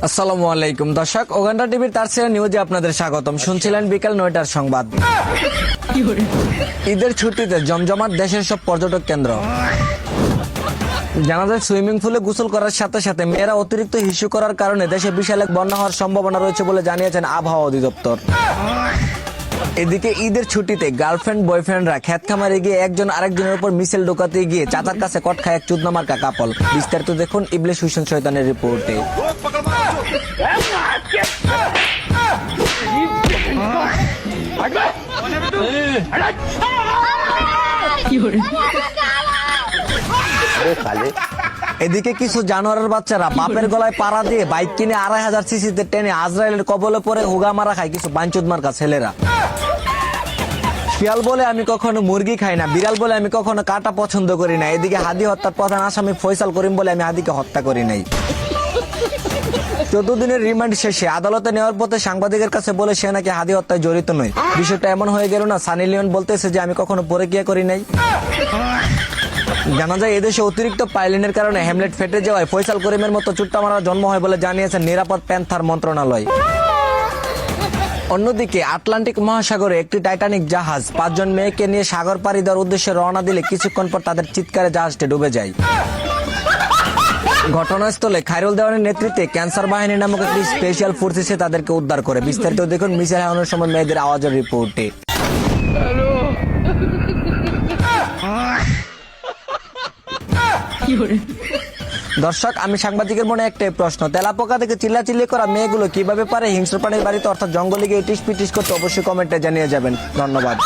আসসালামু আলাইকুম দর্শক, ওগান্ডা টিভির তার সেরা নিউজে আপনাদের স্বাগতম। শুনছিলেন বিকাল 9টার সংবাদ। ঈদের ছুটিতে জমজমাট দেশের সব পর্যটক কেন্দ্র। জানা যায় সুইমিং পুলে গোসল করার সাথে সাথে মেয়েরা অতিরিক্ত হিসু করার কারণে দেশে বিশাল এক বন্যা হওয়ার সম্ভাবনা রয়েছে বলে জানিয়েছেন আবহাওয়া অধিদপ্তর। এদিকে ঈদের ছুটিতে গার্লফ্রেন্ড বয়ফ্রেন্ডরা খেত খামারে গিয়ে একজন আরেকজনের উপর মিছিল ঢোকাতে গিয়ে চাচার কাছে কট খায় এক চুদনামার্কা কাপল। বিস্তারিত দেখুন ইবলিশ হুসেন শয়তানের রিপোর্টে। এদিকে কিছু জানোয়ারের বাচ্চারা বাপের গলায় পাড়া দিয়ে বাইক কিনে 2500 সিসিতে টেনে আজরাইলের কবলে পরে হুগা মারা খায় কিছু বাঞ্চুদ মার্কা ছেলেরা। শিয়াল বলে আমি কখনো মুরগি খাই না, বিড়াল বলে আমি কখনো কাটা পছন্দ করি না। এদিকে হাদি হত্যার প্রধান আসামি ফয়সাল করিম বলে আমি হাদিকে হত্যা করি নাই। 14 দিনের রিমান্ড শেষে আদালতে নেওয়ার পথে সাংবাদিকের কাছে বলে সে নাকি হাদি হত্যায় জড়িত নয়। বিষয়টা এমন হয়ে গেল না, সানি লিওন বলতেছে যে আমি কখনো পরকীয়া করি নাই। জানা যায় এদেশে অতিরিক্ত পাইলিনের কারণে হ্যামলেট ফেটে যাওয়ায় ফয়সাল করিমের মতো চুট্টা মারার জন্ম হয় বলে জানিয়েছেন নিরাপদ প্যান্থার মন্ত্রণালয়। অন্যদিকে আটলান্টিক মহাসাগরে একটি টাইটানিক জাহাজ 5 জন মেয়েকে নিয়ে সাগর পাড়ি দেওয়ার উদ্দেশ্যে রওনা দিলে কিছুক্ষণ পর তাদের চিৎকারে জাহাজটি ডুবে যায়। ঘটনাস্থলে খায়রুল দেওয়ানের নেতৃত্বে ক্যান্সার বাহিনী নামক একটি স্পেশাল ফোর্স এসে তাদেরকে উদ্ধার করে। বিস্তারিত দেখুন মিছিল হারানোর সময় মেয়েদের আওয়াজের রিপোর্টে। দর্শক, আমি সাংবাদিকের মনে একটাই প্রশ্ন, তেলাপোকা থেকে চিল্লাচিল্লি করা মেয়েগুলো কিভাবে পারে হিংস্র প্রাণীর বাড়িতে অর্থাৎ জঙ্গলে গিয়ে ইটিস পিটিস করতে? অবশ্যই কমেন্টে জানিয়ে যাবেন। ধন্যবাদ।